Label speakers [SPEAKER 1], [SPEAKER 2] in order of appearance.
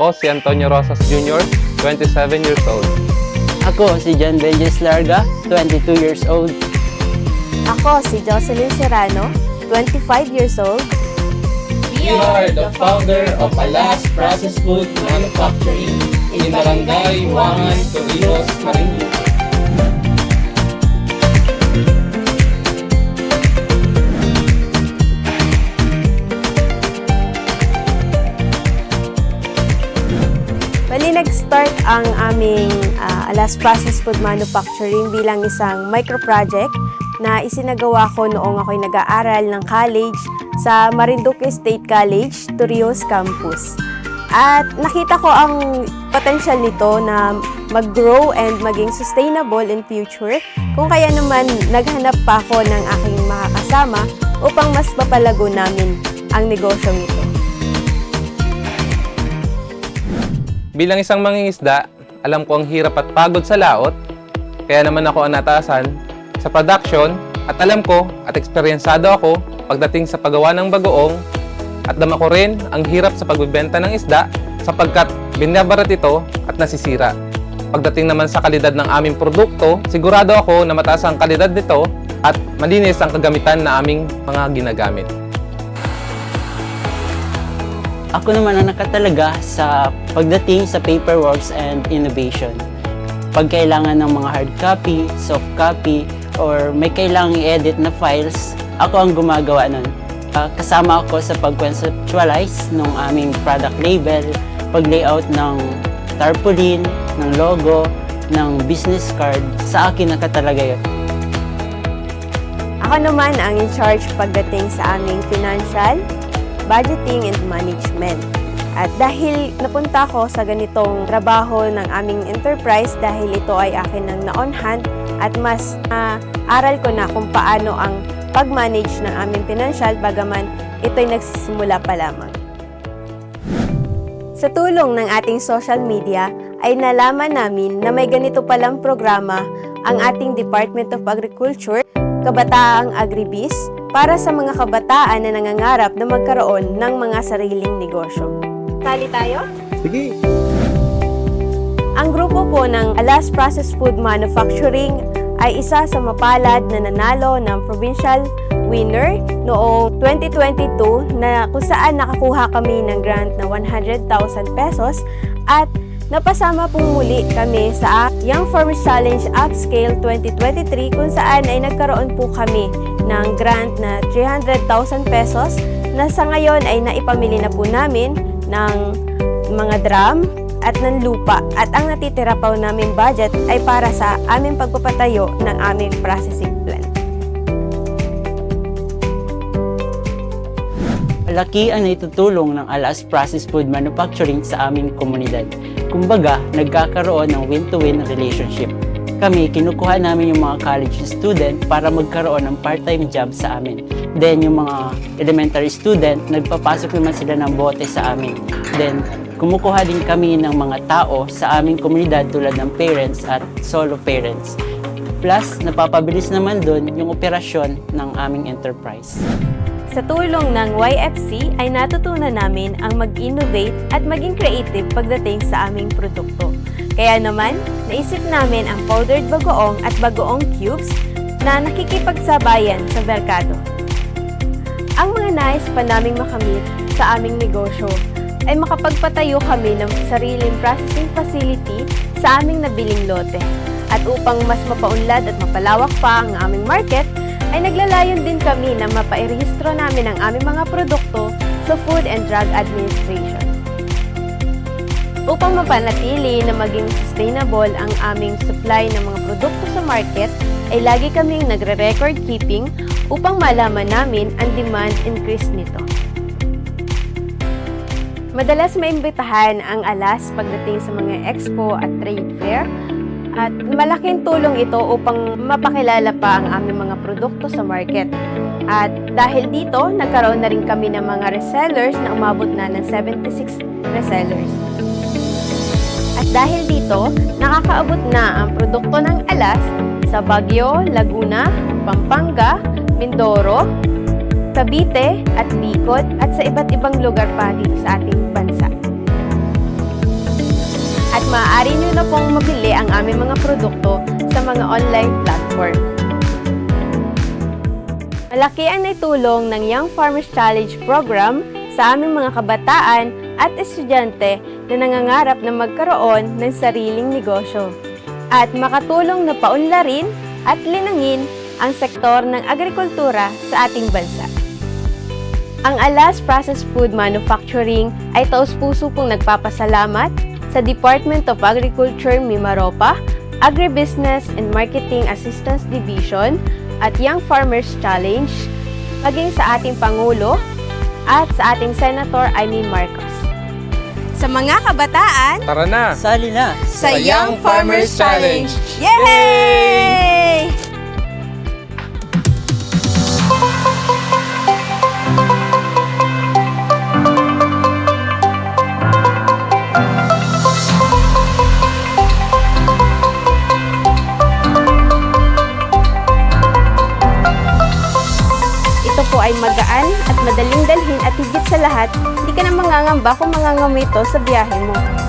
[SPEAKER 1] Ako si Antonio Rosas Jr., 27 years old.
[SPEAKER 2] Ako si John Benjes Larga, 22 years old.
[SPEAKER 3] Ako si Jocelyn Serrano, 25 years old.
[SPEAKER 4] We are the founder of Alas Processed Food Manufacturing in Barangay Wangan, Torrijos, Marinduque.
[SPEAKER 3] Bali, nag-start ang aming Alas Processed Food Manufacturing bilang isang micro-project na isinagawa ko noong ako'y nag-aaral ng college sa Marinduque State College, Torrijos Campus. At nakita ko ang potential nito na mag-grow and maging sustainable in future, kung kaya naman naghanap pa ako ng aking makakasama upang mas papalago namin ang negosyong ito.
[SPEAKER 1] Bilang isang mangingisda, alam ko ang hirap at pagod sa laot, kaya naman ako ang natasan sa production at alam ko at eksperyensado ako pagdating sa paggawa ng bagoong at dama ko rin ang hirap sa pagbebenta ng isda sapagkat binabarat ito at nasisira. Pagdating naman sa kalidad ng aming produkto, sigurado ako na mataas ang kalidad nito at malinis ang kagamitan na aming mga ginagamit.
[SPEAKER 2] Ako naman ang nakatalaga sa pagdating sa paperworks and innovation. Pag kailangan ng mga hard copy, soft copy, or may kailangang i-edit na files, ako ang gumagawa nun. Kasama ako sa pag-conceptualize ng aming product label, pag-layout ng tarpaulin, ng logo, ng business card. Sa akin nakatalaga yun.
[SPEAKER 3] Ako naman ang in charge pagdating sa aming financial, budgeting and management. At dahil napunta ko sa ganitong trabaho ng aming enterprise dahil ito ay akin ng na-on hand at mas aral ko na kung paano ang pag-manage ng aming financial bagaman ito'y nagsisimula pa lamang. Sa tulong ng ating social media ay nalaman namin na may ganito palang programa ang ating Department of Agriculture, Kabataang Agribiz, para sa mga kabataan na nangangarap na magkaroon ng mga sariling negosyo. Sali tayo?
[SPEAKER 5] Sige!
[SPEAKER 3] Ang grupo po ng Alas Processed Food Manufacturing ay isa sa mapalad na nanalo ng provincial winner noong 2022 na kung saan nakakuha kami ng grant na 100,000 pesos at napasama pong muli kami sa Young Farmers Challenge Upscale 2023 kung saan ay nagkaroon po kami ng grant na 300,000 pesos na sa ngayon ay naipamili na po namin ng mga drum at ng lupa at ang natitira pa namin budget ay para sa aming pagpapatayo ng aming processing plant.
[SPEAKER 2] Malaki ang naitutulong ng Alas Processed Food Manufacturing sa aming komunidad. Kumbaga, nagkakaroon ng win-to-win relationship. Kami, kinukuha namin yung mga college student para magkaroon ng part-time job sa amin. Then, yung mga elementary student, nagpapasok naman sila ng bote sa amin. Then, kumukuha din kami ng mga tao sa aming komunidad tulad ng parents at solo parents. Plus, napapabilis naman doon yung operasyon ng aming enterprise.
[SPEAKER 3] Sa tulong ng YFC ay natutunan namin ang mag-innovate at maging creative pagdating sa aming produkto. Kaya naman, naisip namin ang powdered bagoong at bagoong cubes na nakikipagsabayan sa merkado. Ang mga nais pa naming makamit sa aming negosyo ay makapagpatayo kami ng sariling processing facility sa aming nabiling lote. At upang mas mapaunlad at mapalawak pa ang aming market, ay naglalayon din kami na mapairehistro namin ang aming mga produkto sa Food and Drug Administration. Upang mapanatili na maging sustainable ang aming supply ng mga produkto sa market, ay lagi kaming nagre-record keeping upang malaman namin ang demand increase nito. Madalas maimbitahan ang Alas pagdating sa mga expo at trade fair at malaking tulong ito upang mapakilala pa ang aming mga produkto sa market. At dahil dito, nagkaroon na rin kami ng mga resellers na umabot na ng 76 resellers. At dahil dito, nakakaabot na ang produkto ng Alas sa Baguio, Laguna, Pampanga, Mindoro, Cavite at Bicol at sa iba't ibang lugar pa dito sa ating bansa. maaari nyo na pong mabili ang aming mga produkto sa mga online platform. Malaki ang naitulong ng Young Farmers Challenge program sa aming mga kabataan at estudyante na nangangarap na magkaroon ng sariling negosyo at makatulong na paunlarin at linangin ang sektor ng agrikultura sa ating bansa. Ang Alas Processed Food Manufacturing ay taus-puso pong nagpapasalamat sa Department of Agriculture Mimaropa, Agribusiness and Marketing Assistance Division at Young Farmers Challenge, maging sa ating Pangulo at sa ating Senator Amy Marcos. Sa mga kabataan,
[SPEAKER 1] Tara na!
[SPEAKER 2] Sali na!
[SPEAKER 3] sa
[SPEAKER 1] Young Farmers Challenge!
[SPEAKER 3] Yay! Ito po ay magaan at madaling dalhin at higit sa lahat, hindi ka na mangangamba kung mangangamay ito sa biyahe mo.